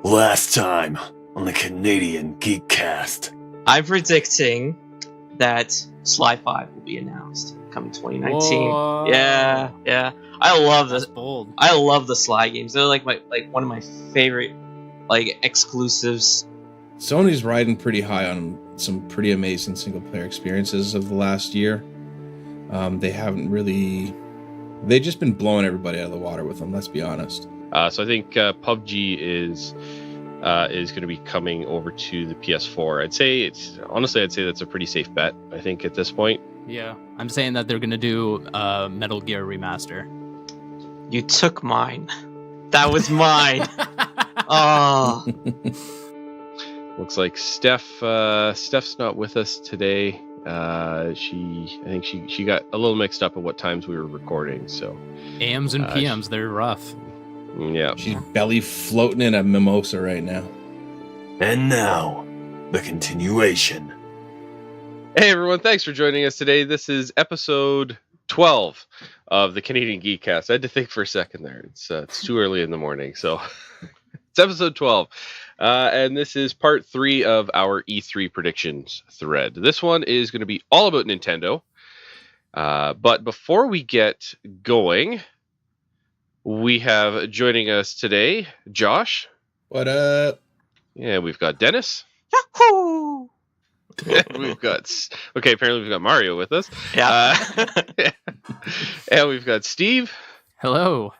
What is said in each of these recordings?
Last time on the Canadian Geekcast. I'm predicting that Sly 5 will be announced coming 2019. Whoa. Yeah. I love That's this. bold. I love the Sly games. They're like one of my favorite exclusives. Sony's riding pretty high on some pretty amazing single player experiences of the last year. They've just been blowing everybody out of the water with them, let's be honest. So I think PUBG is going to be coming over to the PS4. I'd say that's a pretty safe bet. I think at this point. Yeah, I'm saying that they're gonna do Metal Gear Remaster. You took mine. That was mine. Oh. Looks like Steph's not with us today. I think she got a little mixed up at what times we were recording. So AMs and PMs, they're rough. Yeah, she's belly floating in a mimosa right now. And now, the continuation. Hey everyone, thanks for joining us today. This is episode 12 of the Canadian Geekcast. I had to think for a second there. It's too early in the morning, so it's episode 12. And this is part 3 of our E3 predictions thread. This one is going to be all about Nintendo. But before we get going, we have joining us today, Josh. What up? Yeah, we've got Dennis. Yahoo! Apparently we've got Mario with us. Yeah. And we've got Steve. Hello.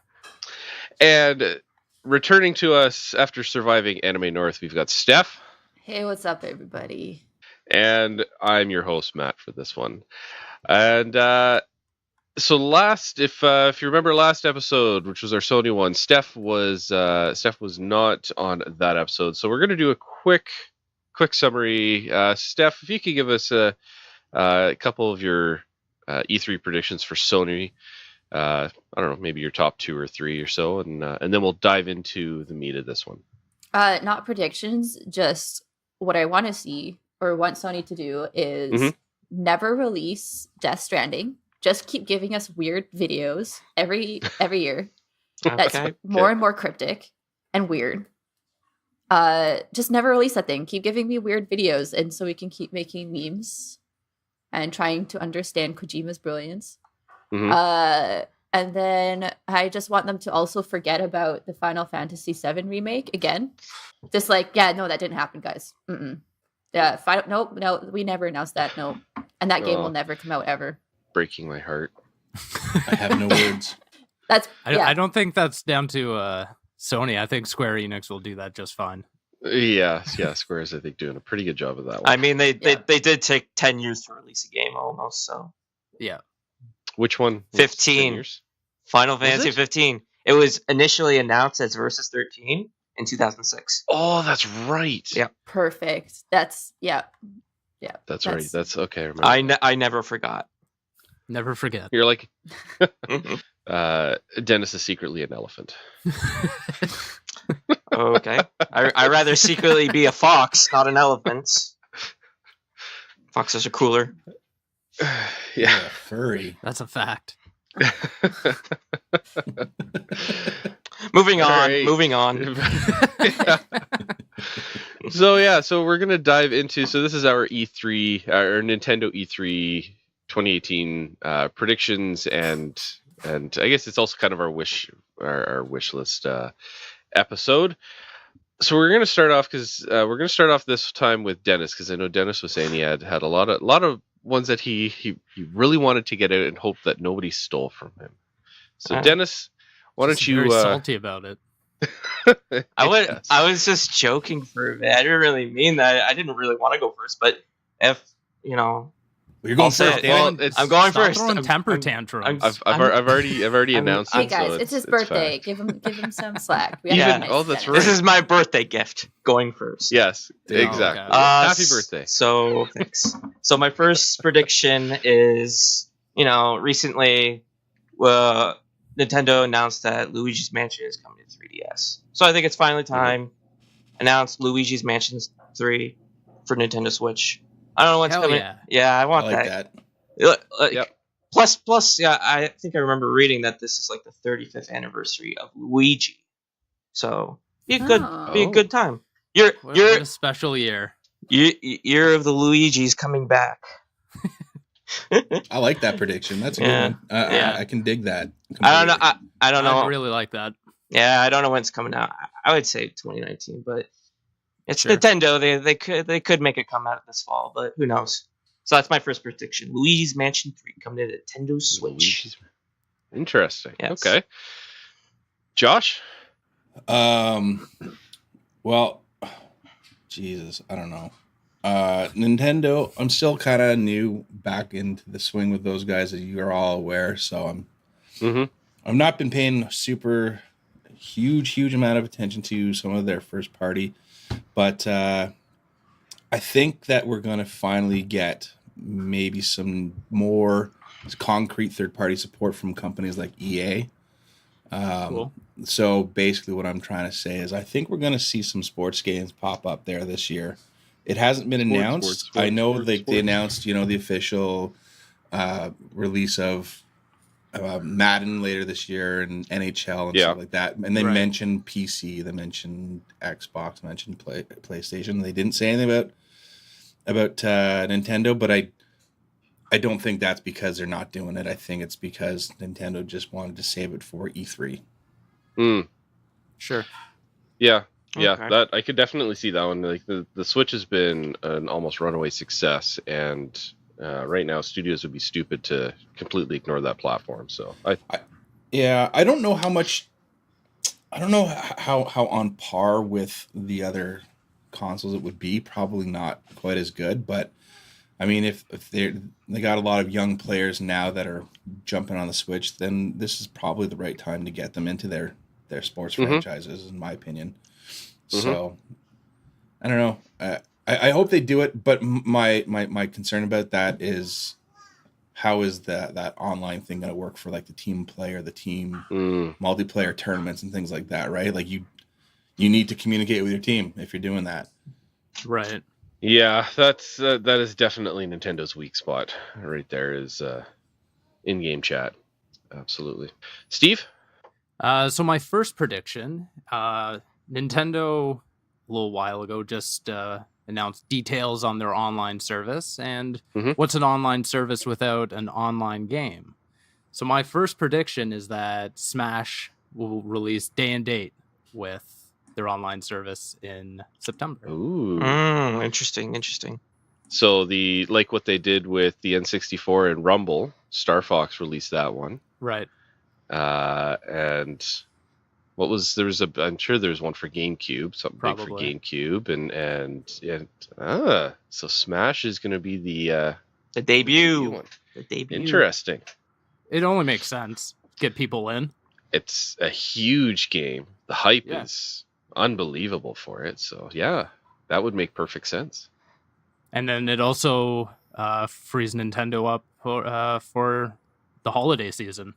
And returning to us after surviving Anime North, we've got Steph. Hey, what's up, everybody? And I'm your host, Matt, for this one. And so if you remember last episode, which was our Sony one, Steph was not on that episode. So we're going to do a quick summary. Steph, if you could give us a couple of your E3 predictions for Sony. I don't know, maybe your top 2 or 3 or so, and then we'll dive into the meat of this one. Not predictions, just what I want to see or want Sony to do is never release Death Stranding. Just keep giving us weird videos every year. That's more and more cryptic and weird. Just never release that thing. Keep giving me weird videos, and so we can keep making memes and trying to understand Kojima's brilliance. And then I just want them to also forget about the Final Fantasy VII remake again. Just no, that didn't happen, guys. Yeah, no, we never announced that. No, and that game will never come out ever. Breaking my heart. I have no words. I don't think that's down to Sony. I think Square Enix will do that just fine. Yeah, Square's I think doing a pretty good job of that one. I mean, they did take 10 years to release a game almost. So yeah. Which one? 15. Final Fantasy 15. It was initially announced as Versus 13 in 2006. Oh, that's right. Yeah. Perfect. That's right. That's okay. Remember. I never forgot. Never forget. You're like Dennis is secretly an elephant. Okay. I'd rather secretly be a fox, not an elephant. Foxes are cooler. Yeah, furry. That's a fact. Moving on. So we're gonna dive into. So this is our E3, our Nintendo E3 2018 predictions, and I guess it's also kind of our wish list episode. So we're gonna start off this time with Dennis, because I know Dennis was saying he had a lot of ones that he really wanted to get out and hoped that nobody stole from him. So Dennis, why don't you? Very salty about it. I was just joking for a bit. I didn't really mean that. I didn't really want to go first, but if you're going first. I'm going Stop first. Throwing temper tantrums. I've already announced Hey it. guys, So it's his birthday. Give him some slack. We Yeah. have That's right. This is my birthday gift. Going first. Yes, exactly. Happy birthday. So thanks. So my first prediction is, recently, Nintendo announced that Luigi's Mansion is coming to 3DS. So I think it's finally time. Announced Luigi's Mansion 3 for Nintendo Switch. I don't know what's coming. Yeah, I want that. Yep. Plus, yeah, I think I remember reading that this is like the 35th anniversary of Luigi. So Be a Oh. good time. You're What a special year. year of the Luigi's coming back. I like that prediction. That's a good one. I can dig that. I don't know. completely. I don't know. I really like that. Yeah, I don't know when it's coming out. I would say 2019, but it's Sure. Nintendo. They could make it come out this fall, but who knows? So that's my first prediction. Luigi's Mansion 3 coming to Nintendo Switch. Luigi's- Interesting. Yes. Okay. Josh? Well, Jesus, I don't know. Nintendo, I'm still kind of new back into the swing with those guys, as you are all aware. So I've not been paying super huge amount of attention to some of their first party, but I think that we're going to finally get maybe some more concrete third party support from companies like EA. Cool. So basically what I'm trying to say is I think we're going to see some sports games pop up there this year. It hasn't been announced. Sports, I know they sports. announced, the official release of Madden later this year and NHL and stuff like that. And they mentioned PC, they mentioned Xbox, mentioned PlayStation. They didn't say anything about Nintendo, but I don't think that's because they're not doing it. I think it's because Nintendo just wanted to save it for E3. Sure. Yeah. Okay. Yeah, that I could definitely see that one. Like the Switch has been an almost runaway success, and right now studios would be stupid to completely ignore that platform. So I don't know how much. I don't know how on par with the other consoles it would be. Probably not quite as good, but I mean, if they got a lot of young players now that are jumping on the Switch, then this is probably the right time to get them into their sports franchises, in my opinion. So, I don't know. I hope they do it, but my concern about that is how is that online thing going to work for like the team play or the team multiplayer tournaments and things like that, right? Like you need to communicate with your team if you're doing that. Right. Yeah, that is definitely Nintendo's weak spot right there is in-game chat. Absolutely. Steve? So my first prediction, Nintendo a little while ago just announced details on their online service, and what's an online service without an online game? So my first prediction is that Smash will release day and date with their online service in September. Ooh. Interesting. So like what they did with the N64 and Rumble, Star Fox released that one. Right. And I'm sure there's one for GameCube, something Probably. big for GameCube, and so Smash is going to be the debut one. The debut. Interesting. It only makes sense. Get people in. It's a huge game. The hype is unbelievable for it. So yeah, that would make perfect sense. And then it also frees Nintendo up for the holiday season.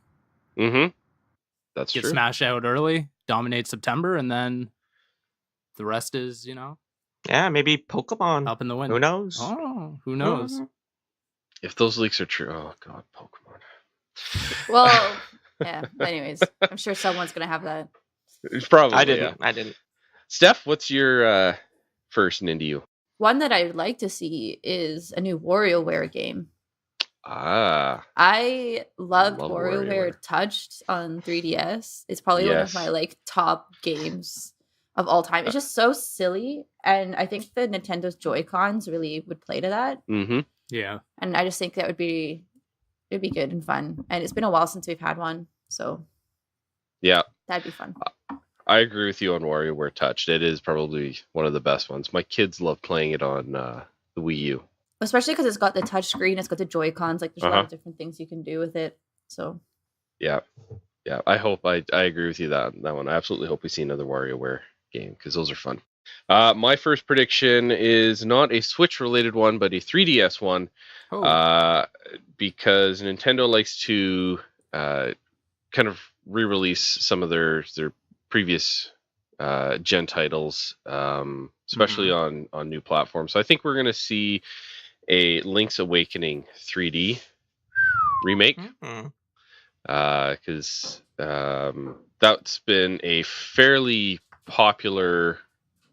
That's Get true. Smash out early, dominate September, and then the rest is, Yeah, maybe Pokemon. up in the wind. Who knows? Oh, who knows? If those leaks are true, oh god, Pokemon. Well, yeah. Anyways, I'm sure someone's gonna have that. Probably. I didn't. Yeah. I didn't. Steph, what's your first Nindy you? One that I would like to see is a new WarioWare game. I loved Love WarioWare WarioWare. Touched on 3DS. It's probably one of Yes. my top games of all time. It's just so silly, and I think the Nintendo's Joy-Cons really would play to that. Yeah. And I just think that it'd be good and fun. And it's been a while since we've had one, so Yeah. that'd be fun. I agree with you on WarioWare Touched. It is probably one of the best ones. My kids love playing it on the Wii U. Especially because it's got the touch screen, it's got the Joy-Cons, like there's a lot of different things you can do with it. So Yeah. I hope I agree with you that one. I absolutely hope we see another WarioWare game because those are fun. My first prediction is not a Switch related one, but a 3DS one. Because Nintendo likes to kind of re-release some of their previous gen titles, especially on new platforms. So I think we're going to see a Link's Awakening 3D remake, because that's been a fairly popular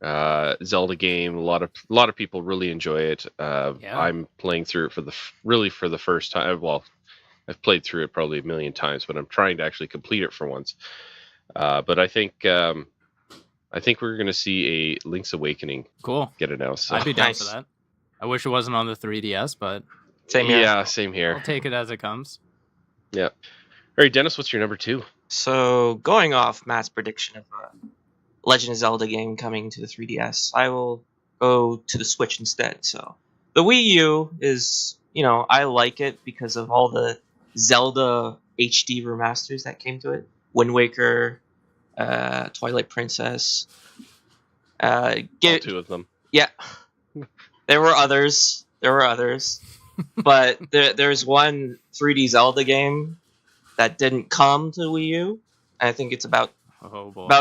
Zelda game. A lot of people really enjoy it. I'm playing through it for the first time. Well, I've played through it probably a million times, but I'm trying to actually complete it for once. But I think we're going to see a Link's Awakening get announced. So. I'd be down for that. I wish it wasn't on the 3DS, but same here. Yeah, same here. I'll take it as it comes. Yeah. All right, Dennis, what's your number 2? So going off Matt's prediction of a Legend of Zelda game coming to the 3DS, I will go to the Switch instead. So the Wii U is, I like it because of all the Zelda HD remasters that came to it. Wind Waker, Twilight Princess. All 2 of them. Yeah. There were others. But there's one 3D Zelda game that didn't come to Wii U. I think it's about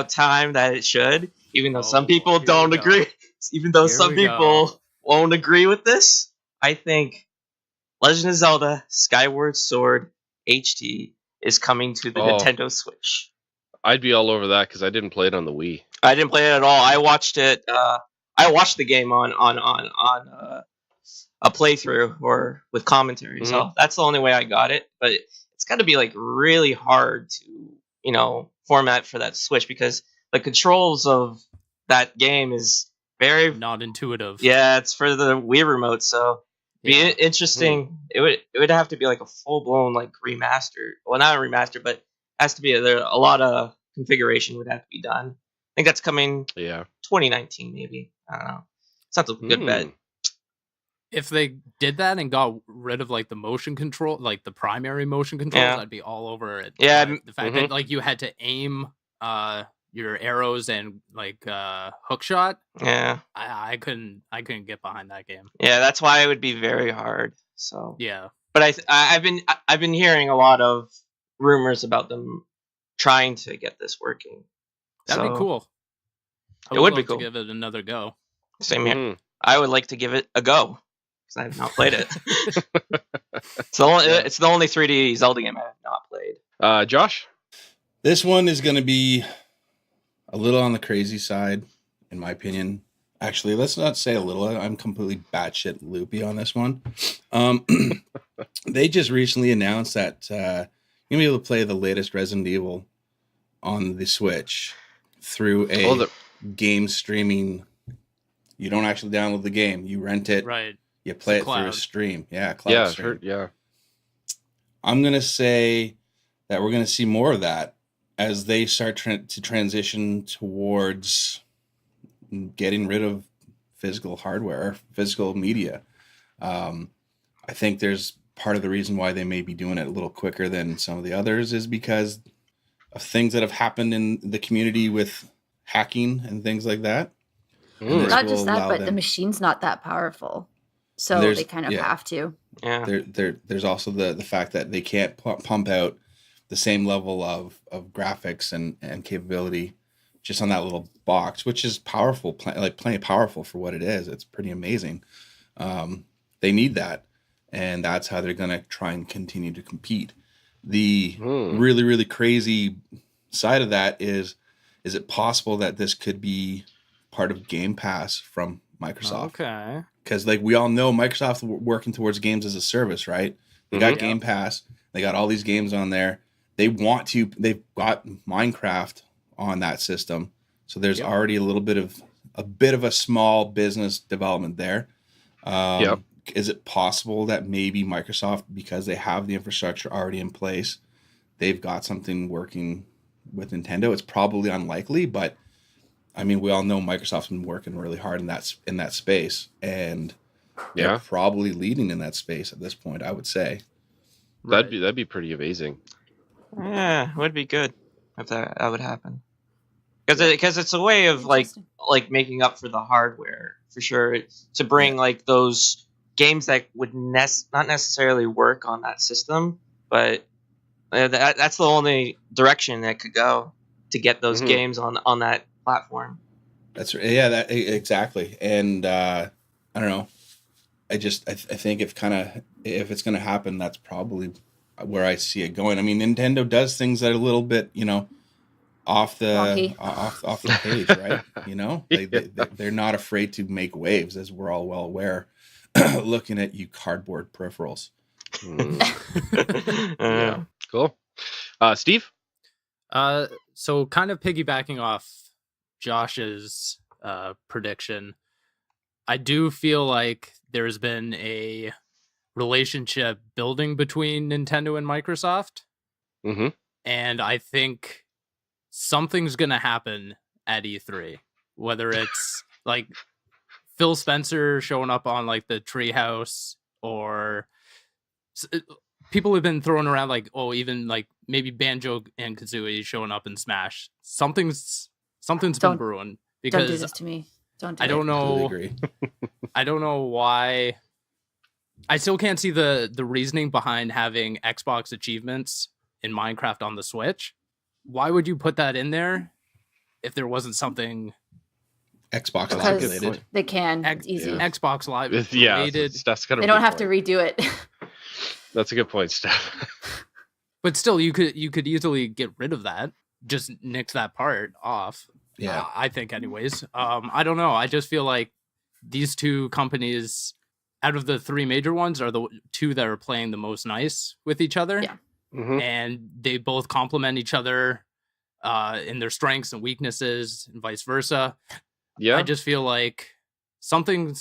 time that it should, even though some people don't agree. Even though some people won't agree with this, I think Legend of Zelda Skyward Sword HD is coming to the Nintendo Switch. I'd be all over that because I didn't play it on the Wii. I didn't play it at all. I watched it. I watched the game on a playthrough or with commentary. Mm-hmm. So that's the only way I got it. But it's got to be like really hard to format for that Switch because the controls of that game is very not intuitive. Yeah, it's for the Wii remote, so be interesting. Mm. It would have to be like a full blown like remaster. Well, not a remaster, but has to be a lot of configuration would have to be done. I think that's coming 2019 maybe. I don't know. Sounds like a good bet. If they did that and got rid of like the motion control, like the primary motion controls, I'd be all over it. Yeah, the fact that like you had to aim your arrows and like hook shot. Yeah, I couldn't get behind that game. Yeah, that's why it would be very hard. So yeah, but I've been hearing a lot of rumors about them trying to get this working. That'd be cool. It would be cool to give it another go. Same here. Mm-hmm. I would like to give it a go. I have not played it. It's the only 3D Zelda game I have not played. Josh? This one is going to be a little on the crazy side, in my opinion. Actually, let's not say a little. I'm completely batshit loopy on this one. They just recently announced that you're going to be able to play the latest Resident Evil on the Switch through a game streaming. You don't actually download the game. You rent it. Right. You play it through a stream. Yeah, cloud stream. I'm going to say that we're going to see more of that as they start to transition towards getting rid of physical hardware, physical media. I think there's part of the reason why they may be doing it a little quicker than some of the others is because of things that have happened in the community with hacking and things like that. Not just that, but the machine's not that powerful. So they kind of have to. Yeah. There's also the fact that they can't pump out the same level of graphics and capability just on that little box, which is powerful, plenty powerful for what it is. It's pretty amazing. They need that, and that's how they're going to try and continue to compete. The really, really crazy side of that is it possible that this could be part of Game Pass from Microsoft? Okay. Because like we all know, Microsoft's working towards games as a service, right? They got Game Pass. They got all these games on there. They've got Minecraft on that system. So there's already a bit of a small business development there. Is it possible that maybe Microsoft, because they have the infrastructure already in place, they've got something working with Nintendo? It's probably unlikely, but I mean, we all know Microsoft's been working really hard in that space, and they're probably leading in that space at this point, I would say. That'd be pretty amazing. Yeah, it would be good if that would happen. Because it's a way of like making up for the hardware for sure, to bring like those games that would not necessarily work on that system, but that's the only direction that could go to get those games on that platform. That's that exactly. And I don't know. I think if it's going to happen, that's probably where I see it going. I mean, Nintendo does things that are a little bit, off the Wonky. off the page, right? You know, they're not afraid to make waves, as we're all well aware. Looking at you, cardboard peripherals. Yeah, cool. Steve? So kind of piggybacking off Josh's prediction, I do feel like there's been a relationship building between Nintendo and Microsoft. Mm-hmm. And I think something's going to happen at E3, whether it's like Phil Spencer showing up on like the Treehouse, or people have been throwing around like, oh, even like maybe Banjo and Kazooie showing up in Smash. Something's been brewing, because Don't do this to me. I don't know. I don't know why. I still can't see the reasoning behind having Xbox achievements in Minecraft on the Switch. Why would you put that in there if there wasn't something Xbox Live related? They can. It's easy. Xbox Live related? That's kind of. They don't have to redo it. That's a good point, Steph. But still, you could easily get rid of that. Just nix that part off. Yeah, I think, anyways. I don't know. I just feel like these two companies, out of the three major ones, are the two that are playing the most nice with each other. Yeah. Mm-hmm. And they both complement each other in their strengths and weaknesses, and vice versa. Yeah. I just feel like something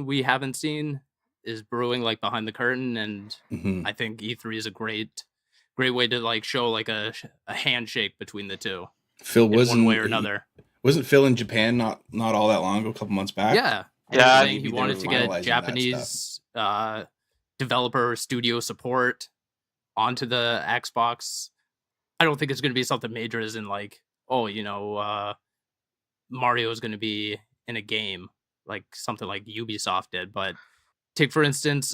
we haven't seen is brewing, like behind the curtain, and I think E3 is a great way to like show like a handshake between the two. Phil was one way or another. Wasn't Phil in Japan not all that long ago, a couple months back? Yeah. He wanted to get Japanese developer studio support onto the Xbox. I don't think it's going to be something major, as in like, oh, Mario is going to be in a game, like something like Ubisoft did. But take, for instance,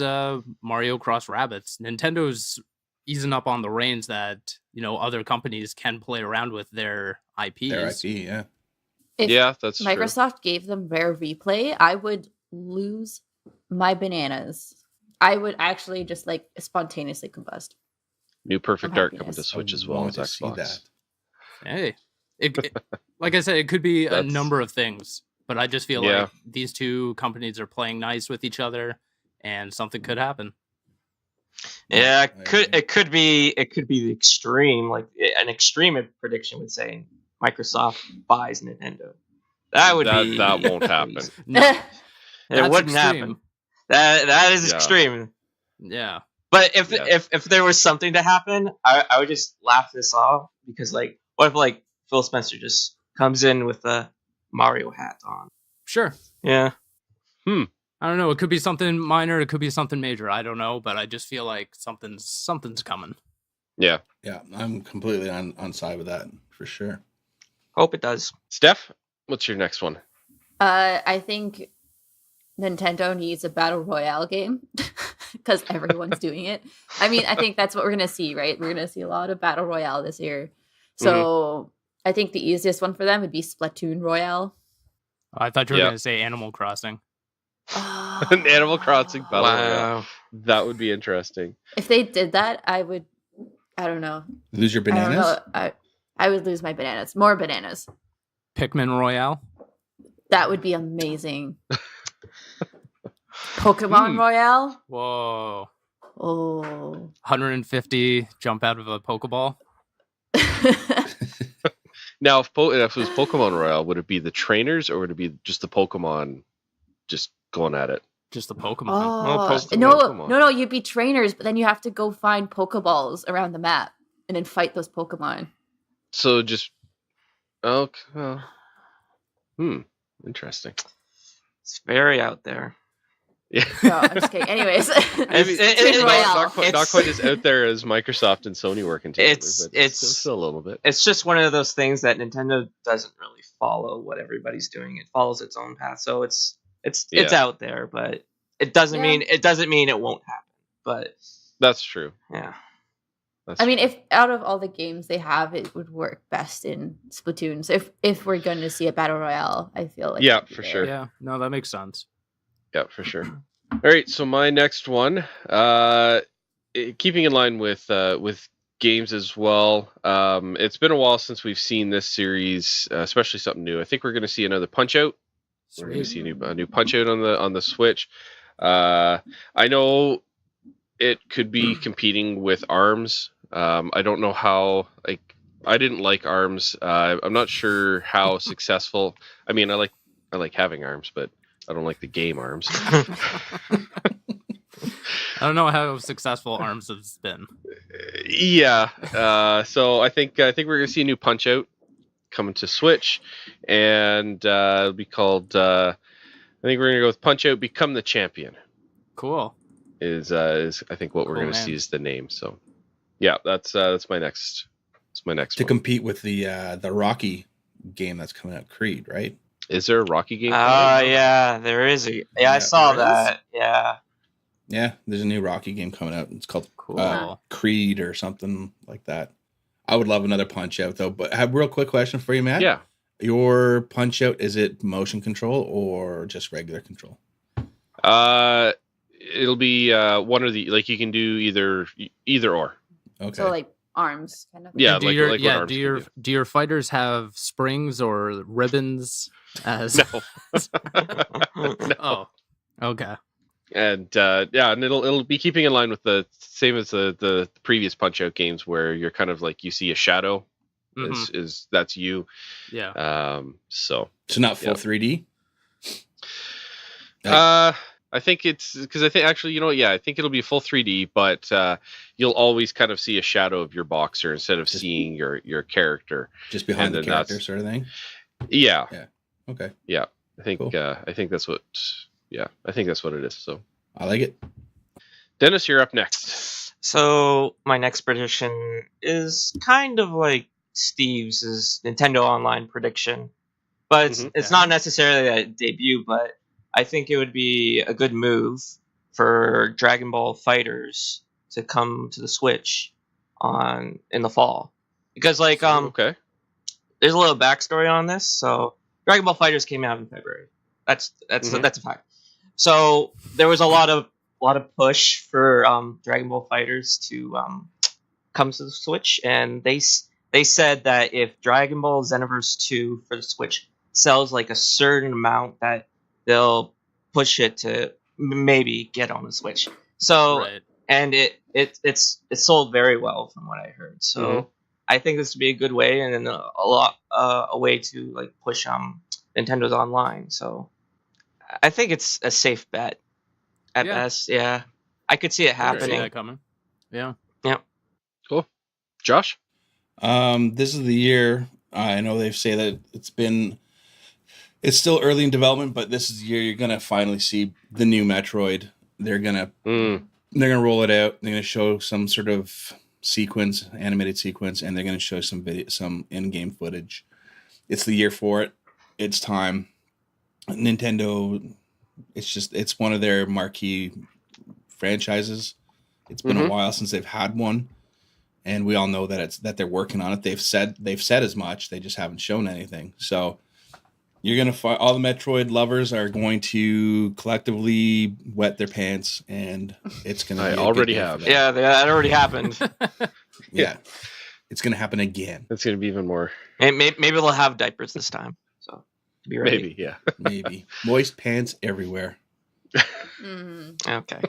Mario Cross Rabbids. Nintendo's easing up on the reins that, other companies can play around with their IPs. Their IP, yeah. If that's Microsoft true. gave them Rare Replay, I would lose my bananas. I would actually just like spontaneously combust. New Perfect I'm Dark happy coming to to Switch as well as Xbox. Hey, it like I said, it could be a number of things, but I just feel like these two companies are playing nice with each other, and something could happen. Yeah, it could be the extreme, like an extreme prediction would say Microsoft buys Nintendo. That won't happen. No, it wouldn't happen. That is extreme. Yeah. But if there was something to happen, I would just laugh this off, because like, what if like Phil Spencer just comes in with a Mario hat on? Sure. Yeah. I don't know. It could be something minor. It could be something major. I don't know, but I just feel like something's coming. Yeah. Yeah, I'm completely on side with that for sure. Hope it does. Steph, what's your next one? I think Nintendo needs a battle royale game because everyone's doing it. I mean, I think that's what we're gonna see, right? We're gonna see a lot of battle royale this year. So I think the easiest one for them would be Splatoon Royale. I thought you were gonna say Animal Crossing. An Animal Crossing battle royale. That would be interesting. If they did that, I don't know. Lose your bananas? I would lose my bananas. More bananas. Pikmin Royale. That would be amazing. Pokemon Royale. Whoa. Oh. 150 jump out of a Pokeball. Now, if it was Pokemon Royale, would it be the trainers, or would it be just the Pokemon just going at it? Just the Pokemon. No, you'd be trainers, but then you have to go find Pokeballs around the map and then fight those Pokemon. So just interesting. It's very out there. Yeah. No, I'm just kidding. Anyways, not quite as out there as Microsoft and Sony working together. It's still a little bit. It's just one of those things that Nintendo doesn't really follow what everybody's doing. It follows its own path, so it's out there, but it doesn't mean it won't happen. But that's true. Yeah. I mean, if out of all the games they have, it would work best in Splatoon. So if we're going to see a battle royale, I feel like for sure. Yeah, no, that makes sense. Yeah, for sure. All right, so my next one, keeping in line with games as well. It's been a while since we've seen this series, especially something new. I think we're going to see another Punch-Out. We're going to see a new Punch-Out on the Switch. I know it could be competing with ARMS. I don't know how. I didn't like ARMS. I'm not sure how successful. I mean, I like having ARMS, but I don't like the game ARMS. I don't know how successful ARMS has been. Yeah. So I think we're gonna see a new Punch-Out coming to Switch, and it'll be called. I think we're gonna go with Punch-Out: Become the Champion. Cool. Is I think what we're gonna see is the name. So yeah, that's my next. That's my next to one. compete with the Rocky game that's coming out, Creed, right? Is there a Rocky game? Yeah, there is I saw that. Yeah. Yeah, there's a new Rocky game coming out. It's called Cool. Creed or something like that. I would love another Punch-Out though. But I have a real quick question for you, Matt. Yeah. Your Punch-Out, is it motion control or just regular control? It'll be one or the you can do either or. Okay. So like ARMS kind of. Yeah, do your fighters have springs or ribbons as No. No. Oh. Okay. And and it'll be keeping in line with the same as the previous Punch-Out games where you're kind of you see a shadow is that's you. Yeah. So not full 3D. I think it's because I think actually I think it'll be full 3D, but you'll always kind of see a shadow of your boxer instead of seeing your character just behind the character sort of thing. Yeah. Yeah. Okay. Yeah. I think cool. I think that's what. Yeah, I think that's what it is. So I like it. Dennis, you're up next. So my next prediction is kind of like Steve's Nintendo Online prediction, but it's not necessarily a debut. But I think it would be a good move for Dragon Ball Fighters to come to the Switch in the fall, because okay, there's a little backstory on this. So Dragon Ball Fighters came out in February. That's a fact. So there was a lot of push for Dragon Ball Fighters to come to the Switch, and they said that if Dragon Ball Xenoverse 2 for the Switch sells a certain amount, that they'll push it to maybe get on the Switch. So right. And it's sold very well from what I heard. So I think this would be a good way, and then a way to push Nintendo's online. So I think it's a safe bet at best. Yeah, I could see it happening. See that coming. Yeah. Yeah. Cool. Josh? This is the year. I know they say that it's still early in development, but this is the year you're gonna finally see the new Metroid. They're gonna roll it out. They're gonna show some sort of animated sequence, and they're gonna show some in-game footage. It's the year for it. It's time. Nintendo, it's one of their marquee franchises. It's been a while since they've had one, and we all know that they're working on it. They've said as much. They just haven't shown anything. So you're gonna find all the Metroid lovers are going to collectively wet their pants, and it's gonna. I already have. Yeah, that already happened. Yeah, it's gonna happen again. It's gonna be even more. Maybe they'll have diapers this time. So be ready. Maybe, yeah. Maybe moist pants everywhere. Okay.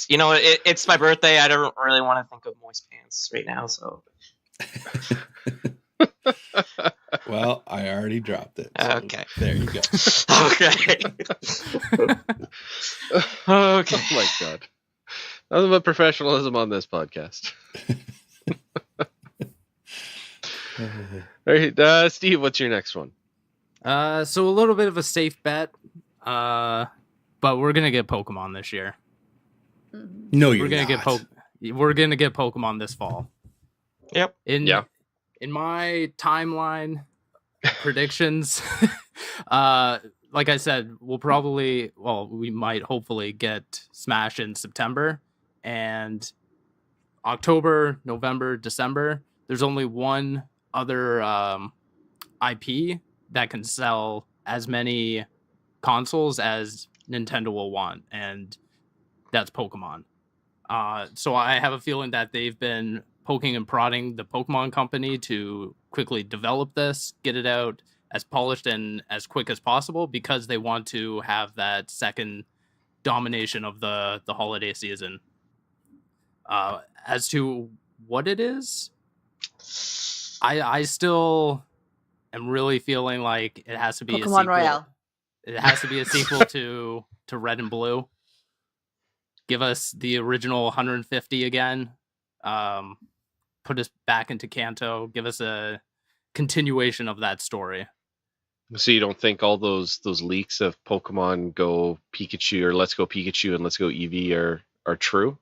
It's my birthday. I don't really want to think of moist pants right now. So. Well, I already dropped it. So okay. There you go. Okay. Okay. Oh my god. Nothing but professionalism on this podcast. All right, Steve, what's your next one? So a little bit of a safe bet, but we're gonna get Pokemon this year. No, we're gonna not. We're gonna get Pokemon this fall. Yep. In my timeline predictions, like I said, we might hopefully get Smash in September, and October, November, December. There's only one other IP that can sell as many consoles as Nintendo will want, and that's Pokemon. So I have a feeling that they've been poking and prodding the Pokemon Company to quickly develop this, get it out as polished and as quick as possible, because they want to have that second domination of the holiday season. As to what it is, I still am really feeling like it has to be Pokemon a sequel. Royale. It has to be a sequel to Red and Blue. Give us the original 150 again. Put us back into Kanto. Give us a continuation of that story. So you don't think all those leaks of Pokemon Go Pikachu or Let's Go Pikachu and Let's Go Eevee are true?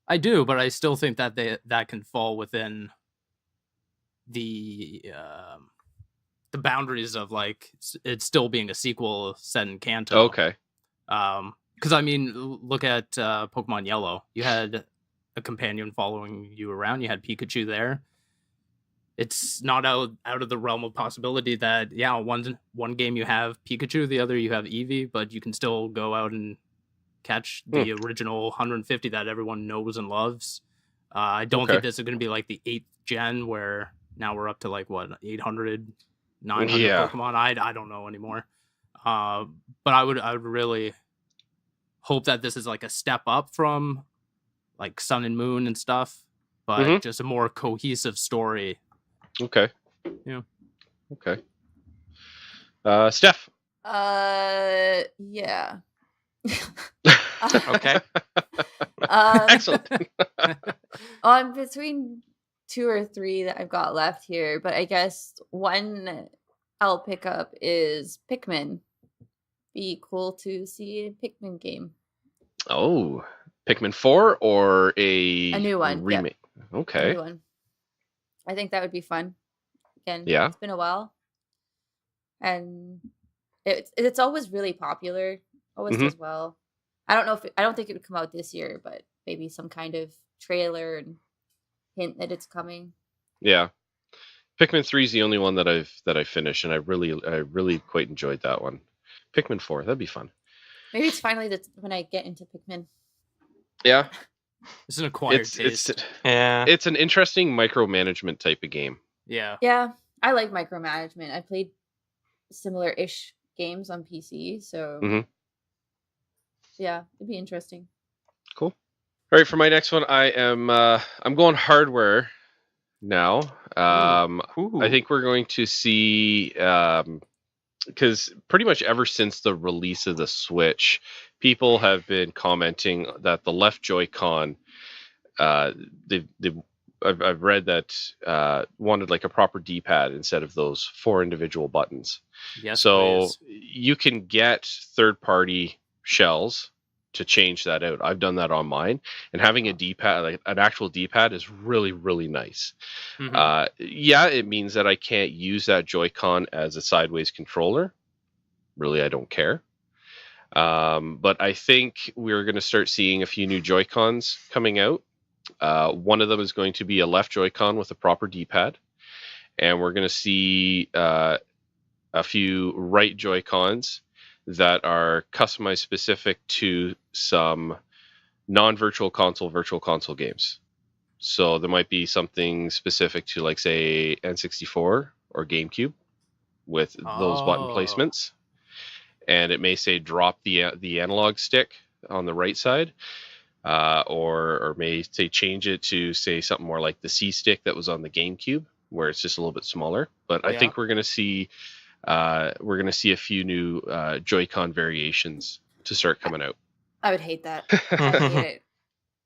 I do, but I still think that that can fall within the boundaries of like it still being a sequel set in Kanto. Okay. Because I mean, look at Pokemon Yellow. You had a companion following you around. You had Pikachu there. It's not out of the realm of possibility that one game you have Pikachu, the other you have Eevee, but you can still go out and catch the original 150 that everyone knows and loves. I don't think this is going to be like the 8th gen where now we're up to like what 800, 900 Pokemon. I don't know anymore. But I would really hope that this is like a step up from like Sun and Moon and stuff, but just a more cohesive story. Okay. Yeah. Okay. Steph. Yeah. Okay. Excellent. I'm between 2 or 3 that I've got left here, but I guess one I'll pick up is Pikmin. Be cool to see a Pikmin game. Oh, Pikmin 4 or a new one, remake? Yep. Okay. A new one. I think that would be fun. Again, Yeah. It's been a while, and it's always really popular. Always does well. I don't think it would come out this year, but maybe some kind of trailer and hint that it's coming. Yeah. Pikmin 3 is the only one that I've finished, and I really quite enjoyed that one. Pikmin 4, that'd be fun. Maybe it's finally when I get into Pikmin. Yeah. It's an acquired taste. It's an interesting micromanagement type of game. Yeah. Yeah, I like micromanagement. I played similar-ish games on PC, so yeah, it'd be interesting. Cool. All right, for my next one, I'm going hardware now. I think we're going to see because pretty much ever since the release of the Switch, people have been commenting that the left Joy-Con, I've read that wanted like a proper D-pad instead of those 4 individual buttons. Yes. So please. you can get third-party shells to change that out. I've done that on mine, and having a D-pad, like an actual D-pad, is really, really nice. It means that I can't use that Joy-Con as a sideways controller. Really, I don't care. But I think we're going to start seeing a few new Joy-Cons coming out. One of them is going to be a left Joy-Con with a proper D-pad, and we're going to see a few right Joy-Cons that are customized specific to some non-virtual console virtual console games. So there might be something specific to, like, say, N64 or GameCube with those button placements, and it may say drop the analog stick on the right side, or may say change it to say something more like the C stick that was on the GameCube, where it's just a little bit smaller. But I think we're going to see a few new Joy-Con variations to start coming out. I would hate that. I would hate it.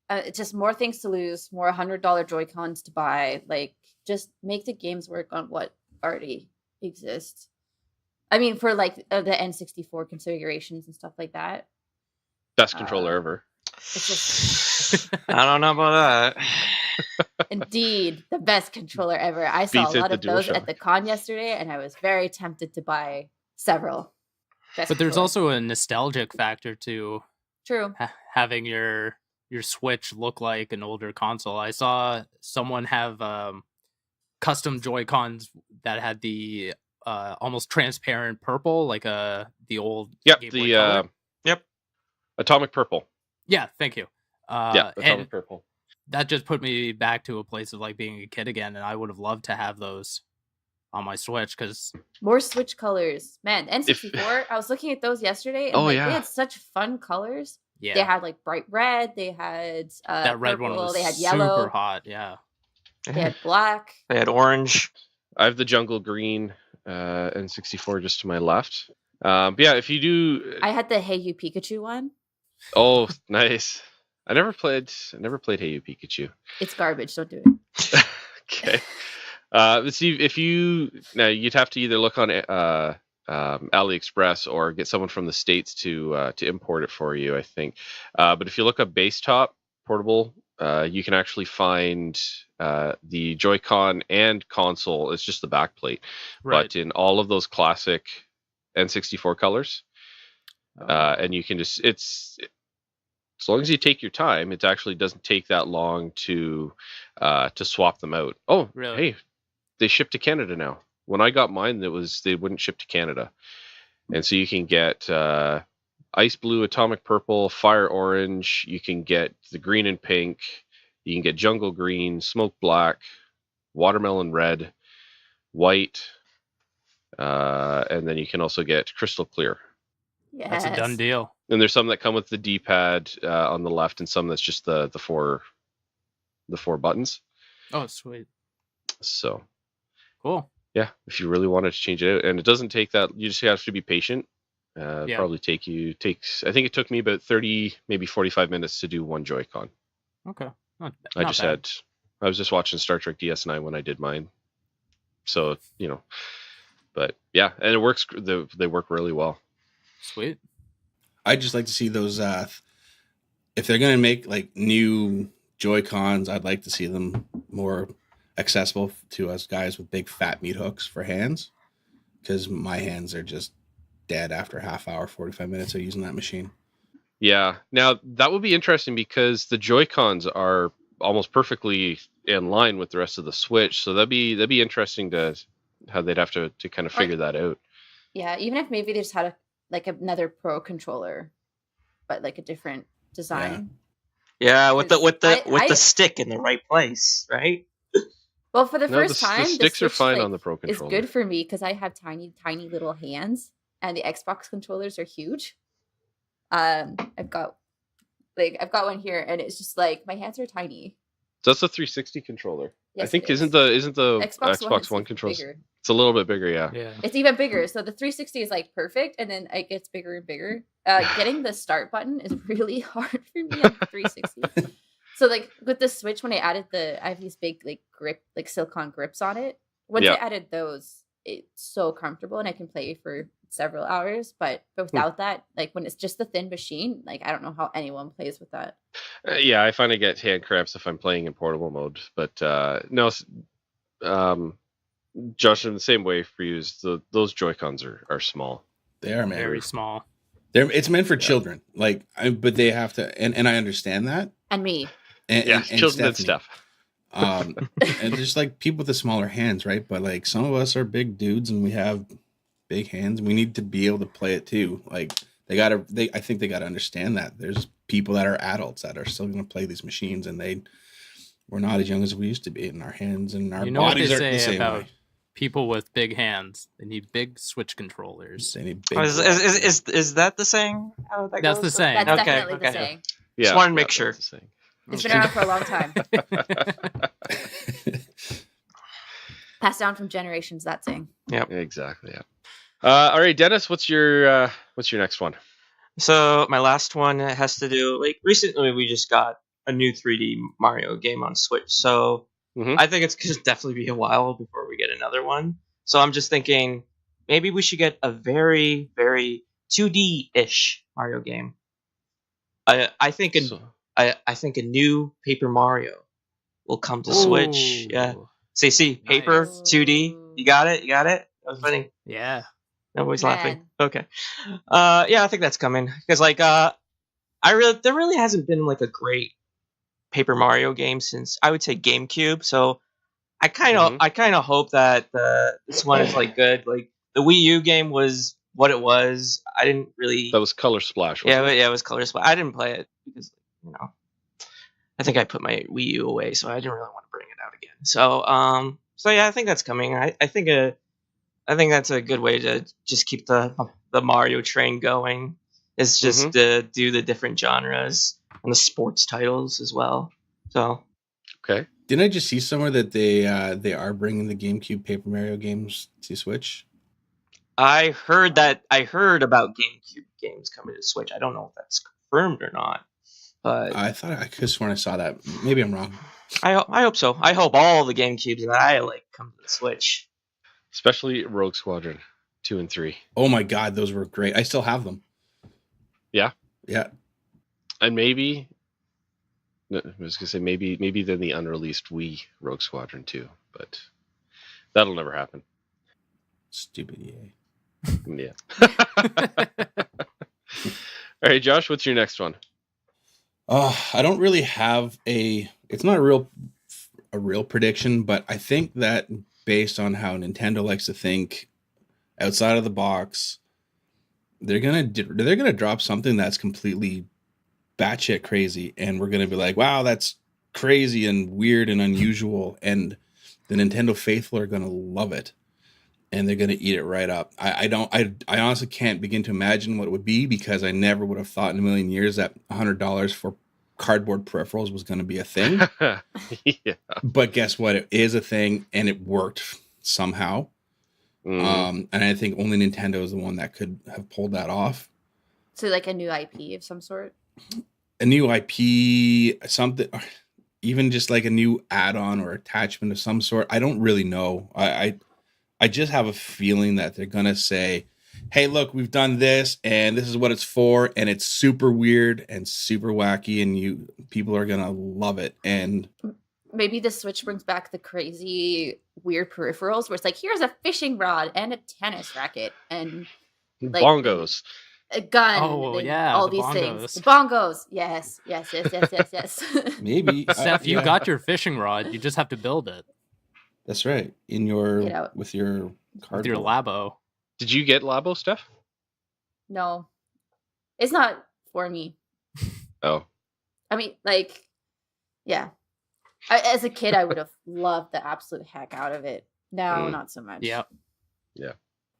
It's just more things to lose, more $100 Joy-Cons to buy. Like, just make the games work on what already exists. I mean, for like the N64 configurations and stuff like that. Best controller ever. It's just... I don't know about that. Indeed, the best controller ever. I saw a lot of those at the con yesterday, and I was very tempted to buy several. But there's also a nostalgic factor to having your Switch look like an older console. I saw someone have custom Joy-Cons that had the almost transparent purple, like the old Game Boy Color. Atomic Purple. Yeah, thank you. Atomic And Purple. that just put me back to a place of like being a kid again, and I would have loved to have those on my Switch because More Switch colors, man. N64. I was looking at those yesterday, and they had such fun colors. yeah, They had like bright red. They had that red purple, one was they had super yellow. hot. Yeah, They had black. They had orange. I have the jungle green N64 just to my left. But yeah, if you do, I had the Hey You Pikachu one. oh, nice. I never played Hey You Pikachu. It's garbage. Don't do it. Okay. Let's see if you'd have to either look on AliExpress or get someone from the States to import it for you, I think. But if you look up base top portable, you can actually find the Joy-Con and console. It's just the back plate, right. but in all of those classic N64 colors. And you can just as long as you take your time, it actually doesn't take that long to swap them out. Oh, really? Hey, they ship to Canada now. When I got mine, they wouldn't ship to Canada, and so you can get ice blue, atomic purple, fire orange. You can get the green and pink. You can get jungle green, smoke black, watermelon red, white, and then you can also get crystal clear. Yes. That's a done deal. And there's some that come with the D-pad on the left, and some that's just the four buttons. Oh, sweet. So Cool. yeah, if you really wanted to change it out, and it doesn't take that, you just have to be patient. Yeah. Probably takes. I think it took me about 30, maybe 45 minutes to do one Joy-Con. Okay. Not I bad. was just watching Star Trek DS9 when I did mine, so but yeah, and it works. They work really well. Sweet. I'd just like to see those. If they're gonna make like new Joy-Cons, I'd like to see them more accessible to us guys with big fat meat hooks for hands, because my hands are just dead after a half hour, 45 minutes of using that machine. Yeah. Now that would be interesting because the Joy-Cons are almost perfectly in line with the rest of the Switch, so that'd be interesting to how they'd have to kind of figure that out. Yeah, even if maybe they just had another Pro controller, but like a different design. Yeah, with the I- stick in the right place, right? Well, for the No, first the time, sticks are Switch, fine on the Pro It's controller. good for me because I have tiny, tiny little hands, and the Xbox controllers are huge. I've got one here, and it's just like my hands are tiny. So that's a 360 controller. Yes, I think it is. isn't the Xbox One is controller? bigger. It's a little bit bigger, yeah. Yeah. It's even bigger. So the 360 is like perfect, and then it gets bigger and bigger. Getting the start button is really hard for me on the 360. So like with the Switch, when I have these big like silicone grips on it. Once I added those, it's so comfortable, and I can play for several hours. But without that, like when it's just the thin machine, like I don't know how anyone plays with that. Yeah, I find I get hand cramps if I'm playing in portable mode. But no, Josh, in the same way for you, those Joy-Cons are small. They are, man. Very small. It's meant for children. Like, but they have to, and I understand that. And me. And children and Stephanie. stuff. And just like people with the smaller hands, right? But like some of us are big dudes and we have big hands. We need to be able to play it too. Like I think they gotta understand that there's people that are adults that are still gonna play these machines, and we're not as young as we used to be, and our hands and our bodies what are they the say same about way. people with big hands. They need big Switch controllers. They need big Is that the saying? How that That's goes? the saying. That's Okay, definitely the okay. saying. Yeah, Just wanted to make that's sure. the thing. It's been around for a long time. Passed down from generations, that saying. Exactly. Yeah. All right, Dennis, what's your next one? So my last one has to do recently we just got a new 3D Mario game on Switch. So I think it's gonna definitely be a while before we get another one. So I'm just thinking maybe we should get a very, very 2D-ish Mario game. I think a new Paper Mario will come to Switch. Yeah. See, Paper, Nice. 2D. You got it? That was funny. Yeah. Nobody's Man. laughing. Okay. Yeah, I think that's coming because there really hasn't been like a great Paper Mario game since I would say GameCube. So I kind of hope that this one is like good. Like the Wii U game was what it was. I didn't really. That was Color Splash. Wasn't it? Yeah, it was Color Splash. I didn't play it because I think I put my Wii U away, so I didn't really want to bring it out again. So yeah, I think that's coming. I think that's a good way to just keep the Mario train going. Is just to do the different genres and the sports titles as well. So Okay. Didn't I just see somewhere that they are bringing the GameCube Paper Mario games to Switch? I heard about GameCube games coming to Switch. I don't know if that's confirmed or not, but I thought I could have sworn I saw that. Maybe I'm wrong. I hope so. I hope all the GameCubes that I like come to the Switch. Especially Rogue Squadron 2 and 3. Oh my god, those were great. I still have them. Yeah. Yeah. And maybe, I was gonna say maybe then the unreleased Wii Rogue Squadron 2, but that'll never happen. Stupid EA. Yeah. All right, Josh, what's your next one? I don't really have it's not a real prediction, but I think that based on how Nintendo likes to think outside of the box, they're gonna drop something that's completely batshit crazy, and we're gonna be like, wow, that's crazy and weird and unusual, and the Nintendo faithful are gonna love it, and they're gonna eat it right up. I honestly can't begin to imagine what it would be, because I never would have thought in a million years that $100 for cardboard peripherals was going to be a thing. Yeah. But guess what? It is a thing, and it worked somehow. And I think only Nintendo is the one that could have pulled that off. So like a new IP of some sort? A new IP, something, even just like a new add-on or attachment of some sort. I don't really know. I just have a feeling that they're going to say, hey, look, we've done this, and this is what it's for, and it's super weird and super wacky, and people are going to love it. And maybe the Switch brings back the crazy, weird peripherals where it's like, here's a fishing rod and a tennis racket and like bongos, a gun. Oh, yeah, all the these bongos. things. The bongos. Yes. Maybe. Steph, you yeah. got your fishing rod. You just have to build it That's right. With your cardboard. with your Labo. Did you get Labo, Steph? No, it's not for me. Oh. I mean, like, yeah. As a kid, I would have loved the absolute heck out of it. No, not so much. Yep. Yeah.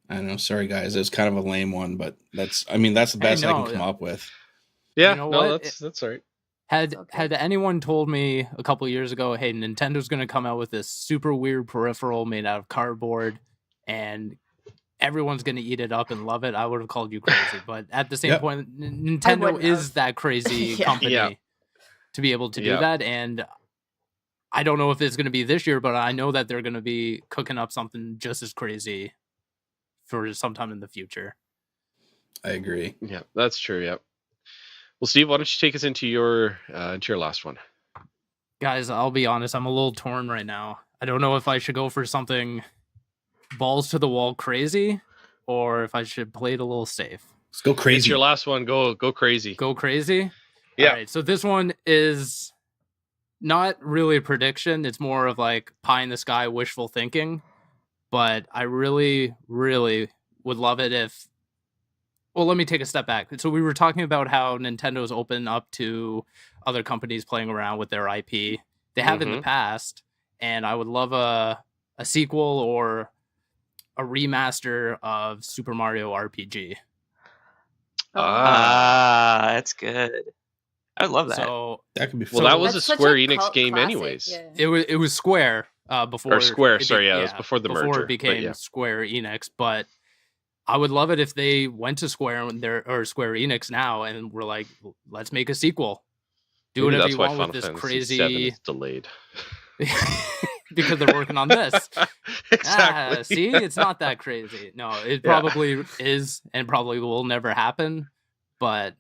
I don't know. Sorry, guys. It's kind of a lame one, but that's the best I can come up with. Yeah. You know no, what? that's all right. Had anyone told me a couple years ago, hey, Nintendo's going to come out with this super weird peripheral made out of cardboard and everyone's going to eat it up and love it, I would have called you crazy. But at the same point, Nintendo is that crazy company to be able to do that. And I don't know if it's going to be this year, but I know that they're going to be cooking up something just as crazy for sometime in the future. I agree. Yeah, that's true. Yeah. Well, Steve, why don't you take us into your last one? Guys, I'll be honest, I'm a little torn right now. I don't know if I should go for something balls to the wall crazy or if I should play it a little safe. Let's go crazy. It's your last one. Go crazy. Go crazy? Yeah. All right, so this one is not really a prediction. It's more of like pie in the sky wishful thinking. But I really, really would love it if... Well, let me take a step back. So we were talking about how Nintendo's open up to other companies playing around with their IP. They have in the past, and I would love a sequel or a remaster of Super Mario RPG. That's good. I would love that. So that could be fun. Well, that was That's a such Square a Enix cult game classic, anyways. yeah. it was Square before... Or Square, it sorry, it was before the merger. Before it became Square Enix, but I would love it if they went to Square or Square Enix now and were like, let's make a sequel. Do Maybe whatever that's you why want Final with this Fantasy crazy... 7 is delayed. because they're working on this. Exactly. See, it's not that crazy. No, it probably is and probably will never happen, but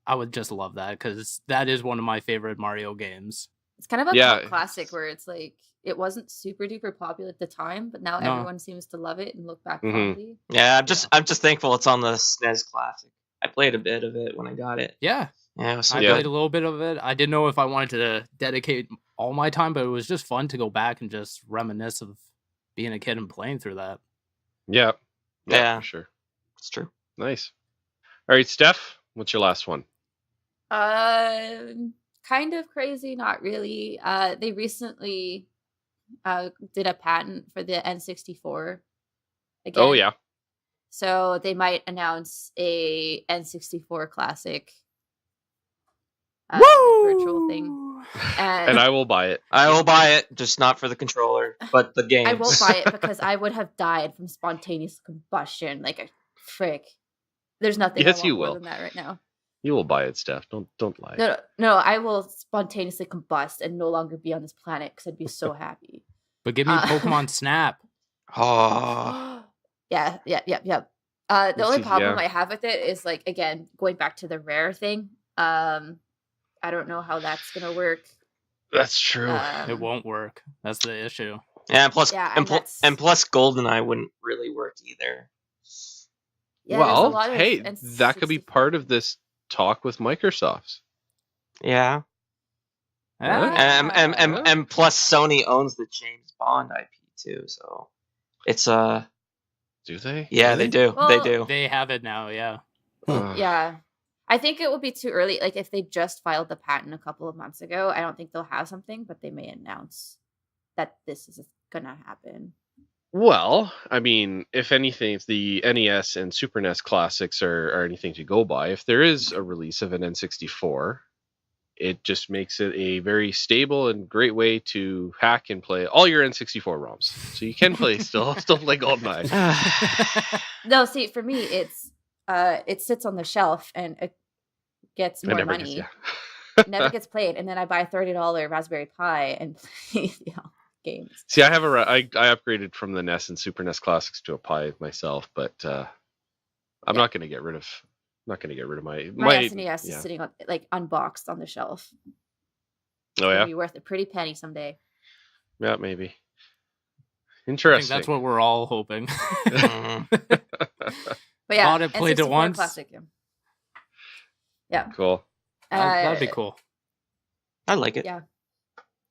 I would just love that because that is one of my favorite Mario games. It's kind of a cult classic where it's like it wasn't super duper popular at the time, but now everyone seems to love it and look back fondly. Yeah, I'm just thankful it's on the SNES Classic. I played a bit of it when I got it. Yeah. Yeah, it was so I good. played a little bit of it. I didn't know if I wanted to dedicate all my time, but it was just fun to go back and just reminisce of being a kid and playing through that. Yeah, Yeah. for sure. It's true. Nice. All right, Steph, what's your last one? kind of crazy, not really. They recently did a patent for the N64 again. Oh yeah. So they might announce a N64 classic virtual thing. And I will buy it. I will buy it, just not for the controller, but the game. I won't buy it because I would have died from spontaneous combustion like a frick. There's nothing Yes, I want you more will. than that right now. You will buy it, Steph. Don't lie. No, I will spontaneously combust and no longer be on this planet because I'd be so happy. But give me Pokemon Snap. Oh. Yeah. The only problem I have with it is, like, again, going back to the rare thing. I don't know how that's gonna work. That's true. It won't work. That's the issue. Yeah, plus GoldenEye wouldn't really work either. Yeah, well, hey, that could be part of this talk with Microsoft. Yeah. And plus Sony owns the James Bond IP too, so it's Do they? Yeah, they do. Well, they do. They have it now, yeah. Yeah. I think it would be too early. Like, if they just filed the patent a couple of months ago, I don't think they'll have something, but they may announce that this is gonna happen. Well, I mean, if anything, if the NES and Super NES classics are anything to go by, if there is a release of an N64, it just makes it a very stable and great way to hack and play all your N64 ROMs. So you can play still play GoldenEye. No, see, for me, it's it sits on the shelf and it gets more money. Never gets played, and then I buy a $30 Raspberry Pi and play games. See, I have I upgraded from the NES and Super NES classics to a Pi myself, but I'm not going to get rid of. I'm not going to get rid of my SNES is sitting on, like, unboxed on the shelf. Oh yeah, it'll be worth a pretty penny someday. Yeah, maybe. I Interesting. think that's what we're all hoping. But yeah, bought it, played it once. Classic. Yeah. Cool. That'd be cool. I like it. Yeah.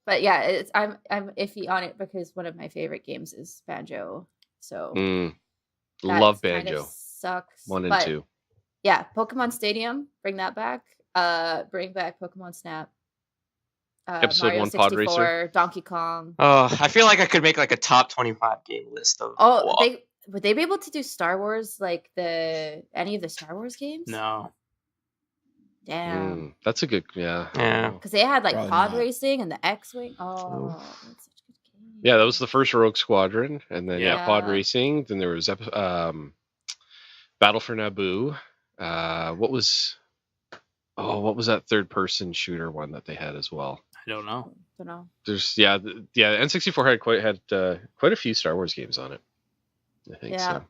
But yeah, I'm iffy on it because one of my favorite games is Banjo. So love kind Banjo. of sucks. 1 and but 2. Yeah, Pokemon Stadium, bring that back. Bring back Pokemon Snap. Episode Mario 1 64, Pod Racer. Donkey Kong. Oh, I feel like I could make like a top 25 game list of. Would they be able to do Star Wars, like any of the Star Wars games? No. Damn. That's a good, Yeah. Because they had like Probably pod not. racing and the X-Wing. Oh, that's such a good game. Yeah, that was the first Rogue Squadron, and then Yeah. Pod Racing. Then there was Battle for Naboo. What was that third-person shooter one that they had as well? I don't know. Don't know. There's N64 had quite a few Star Wars games on it. I think Yeah. so.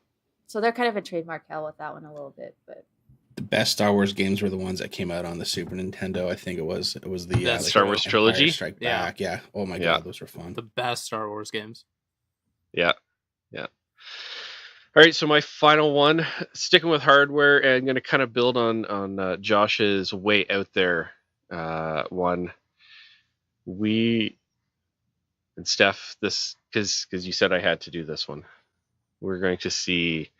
So they're kind of in trademark hell with that one a little bit, but The best Star Wars games were the ones that came out on the Super Nintendo. I think it was the That's Star Wars Empire trilogy? Strike Yeah. Back. Yeah. Oh my Yeah. god, those were fun. The best Star Wars games. Yeah. All right, so my final one, sticking with hardware, and going to kind of build on Josh's way out there one. We and Steph, this because you said I had to do this one. We're going to see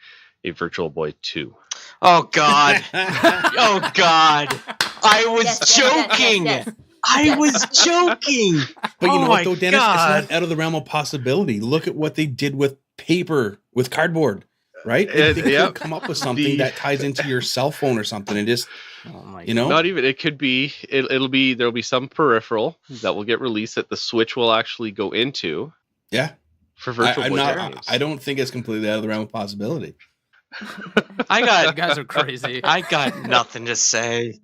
a Virtual Boy 2. Oh God. Oh God. I was joking. Yes. I was joking. But you know what, though, my Dennis? God. It's not out of the realm of possibility. Look at what they did with paper, with cardboard, right? They could come up with something that ties into your cell phone or something, and just, Oh my you know, Not even. It could be. There'll be some peripheral that will get released that the Switch will actually go into yeah. for Virtual Boy games. I don't think it's completely out of the realm of possibility. I You got guys are crazy. I got nothing to say.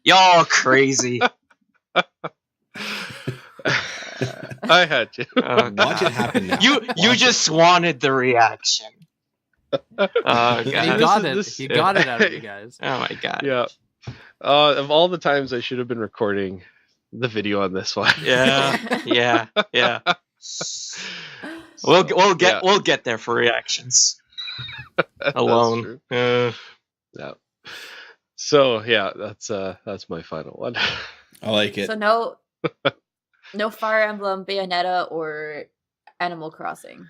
Y'all crazy. I had to. Oh, Watch it happen now. You Watch just wanted the reaction. Oh God. He got it. This- He got it out of you guys. Oh my God. Yeah. Of all the times I should have been recording the video on this one. Yeah. We'll get there for reactions. That's Alone. true. Uh, Yeah. So yeah, that's my final one. I like it. So no Fire Emblem, Bayonetta, or Animal Crossing.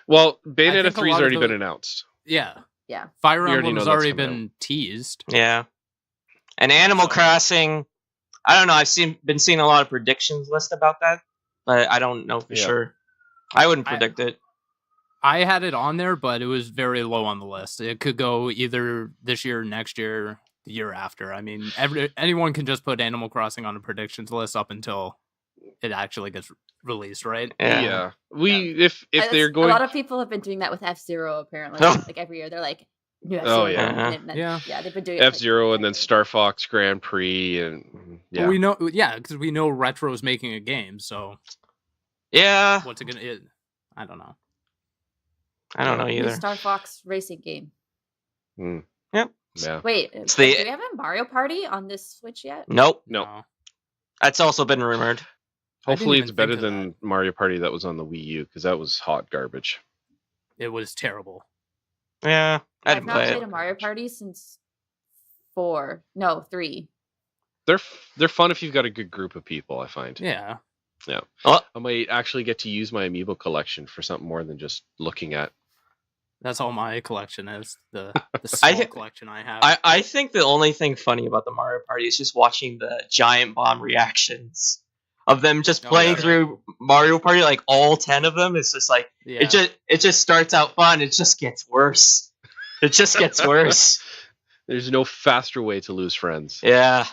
Well, I Bayonetta think a 3's lot of already the- been announced. Yeah. Yeah. Fire We already know Emblem's that's already coming been teased. yeah. And Animal Crossing, I don't know. I've been seeing a lot of predictions list about that, but I don't know for sure. I wouldn't predict it. I had it on there, but it was very low on the list. It could go either this year, next year, the year after. I mean, anyone can just put Animal Crossing on a predictions list up until it actually gets released, right? Yeah. If they're going, a lot of people have been doing that with F-Zero. Apparently, like every year, they're like, new F-Zero. Oh, yeah. And then, Yeah. they've been doing it F-Zero like, and then Star Fox Grand Prix, and Well, we know, because we know Retro's making a game, so yeah. what's it gonna? I don't know. I don't know either. new Star Fox racing game. Yep. Yeah. Wait, do we have a Mario Party on this Switch yet? Nope. No. That's also been rumored. Hopefully, it's even better think of than Mario Party that was on the Wii U, because that was hot garbage. It was terrible. Yeah, I've not played a Mario Party since 3. They're fun if you've got a good group of people, I find. Yeah. Yeah. Oh. I might actually get to use my amiibo collection for something more than just looking at. That's all my collection is. The small collection I have. I think the only thing funny about the Mario Party is just watching the giant bomb reactions of them just playing through Mario Party, like all 10 of them. It's just like it just starts out fun. It just gets worse. It just gets worse. There's no faster way to lose friends. Yeah.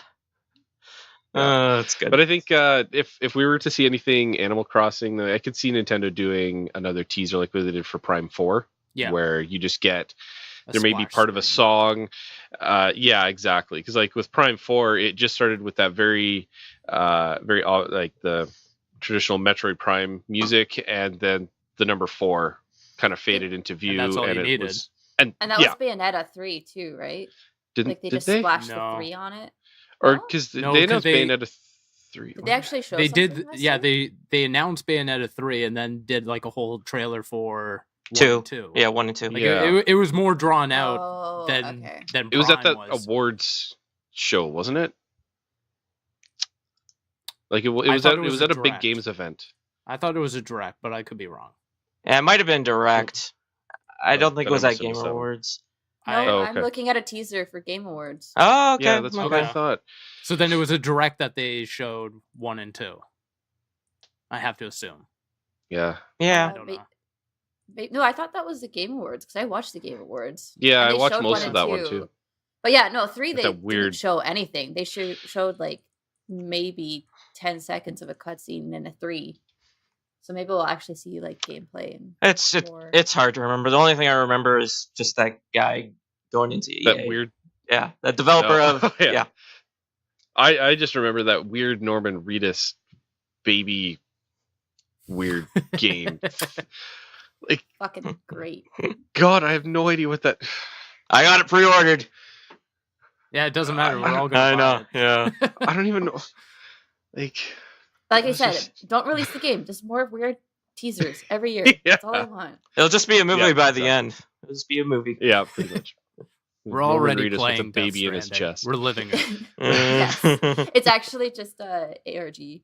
That's good. But I think if we were to see anything Animal Crossing, I could see Nintendo doing another teaser like what they did for Prime 4. Yeah. Where you just get A there may be splash part of a screen. song. Yeah, exactly. Because like with Prime 4, it just started with that very like the traditional Metroid Prime music, and then the number 4 kind of faded into view, And that's all you it needed. was And that was Bayonetta 3 too, right? Like they just splashed the 3 on it. Or No? because No, they 'cause announced they- Bayonetta 3. Did they actually show? They something did. last Yeah, year? they announced Bayonetta 3 and then did like a whole trailer for 2. 2. Yeah, 1 and 2. Like Yeah. it was more drawn out Oh, than okay. than It was at Prime that was. awards show, wasn't it? Like it I was thought at it it was was a at a big direct. games event. I thought it was a direct, but I could be wrong. Yeah, it might have been direct. I don't think it then was I at must have Game missed that one. Awards. No, Oh, I'm okay. looking at a teaser for Game Awards. Oh, okay. Yeah, that's what I Okay. thought. So then it was a direct that they showed 1 and 2. I have to assume. Yeah. Yeah. I don't know. No, I thought that was the Game Awards because I watched the Game Awards. Yeah, And I they watched showed most 1 of and that one 2. too. But yeah, no, 3 With they that weird- didn't show anything. They showed like maybe 10 seconds of a cutscene in a 3. So maybe we'll actually see like gameplay and more. It's hard to remember. The only thing I remember is just that guy going into EA. That weird. The developer No. of Yeah. I just remember that weird Norman Reedus baby weird game. Like, Fucking great. God, I have no idea what that. I got it pre-ordered. Yeah, it doesn't matter. We're all I gonna buy know. it. Yeah. I don't even know. Like Like I It's said, just- don't release the game. Just more weird teasers every year. Yeah. That's all I want. It'll just be a movie Yeah, by the exactly. end. It'll just be a movie. Yeah, pretty much. We're Norman already Reedus playing with a baby Death in his Stranding. chest. We're living it. Yes. It's actually just ARG.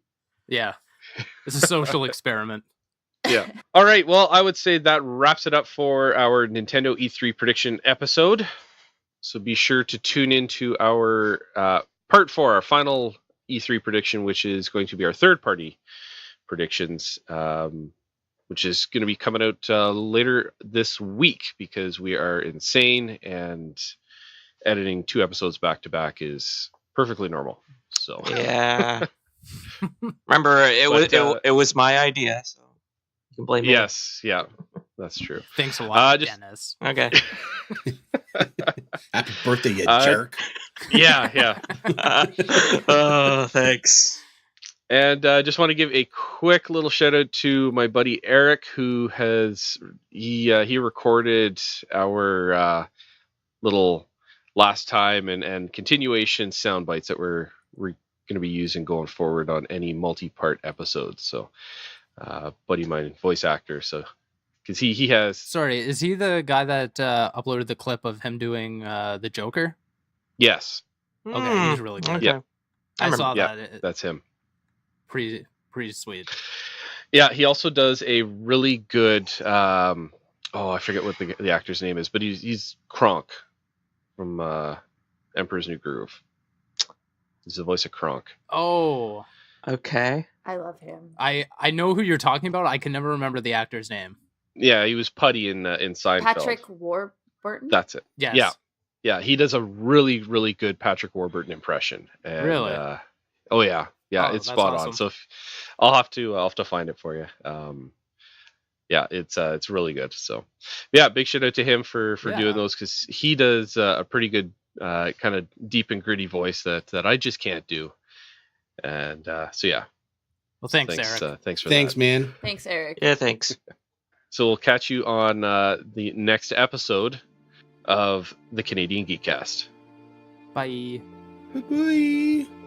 Yeah, it's a social experiment. Yeah. All right. Well, I would say that wraps it up for our Nintendo E3 prediction episode. So be sure to tune into our part 4, our final E3 prediction, which is going to be our third-party predictions, which is going to be coming out later this week because we are insane and editing 2 episodes back-to-back is perfectly normal. So Yeah. Remember, it was my idea, so you can blame me. yes, yeah, that's true. Thanks a lot, just- Dennis. Okay. Happy birthday, you Uh, jerk. Yeah. Oh, thanks. And just want to give a quick little shout out to my buddy Eric, who has he recorded our little last time and continuation sound bites that we're going to be using going forward on any multi-part episodes. So, buddy of mine, voice actor, so because he has Sorry, is he the guy that uploaded the clip of him doing the Joker? yes, Okay, he's really good. Okay. Yeah. I saw yeah, that. that's him. Pretty sweet. Yeah, he also does a really good. I forget what the actor's name is, but he's Kronk from Emperor's New Groove. He's the voice of Kronk. Oh, Okay. I love him. I know who you're talking about. I can never remember the actor's name. Yeah, he was Putty in Seinfeld. Patrick Warburton. That's it. Yes. Yeah. Yeah, he does a really, really good Patrick Warburton impression. And, Really? Oh yeah, yeah, Oh, it's that's spot awesome. on. So I'll have to find it for you. Yeah, it's really good. So yeah, big shout out to him for Yeah. doing those, because he does a pretty good kind of deep and gritty voice that I just can't do. And so yeah. Well, thanks Eric. Thanks for Thanks, that. man. Thanks, Eric. Yeah, thanks. So we'll catch you on the next episode of the Canadian Geekcast. Bye. Bye-bye.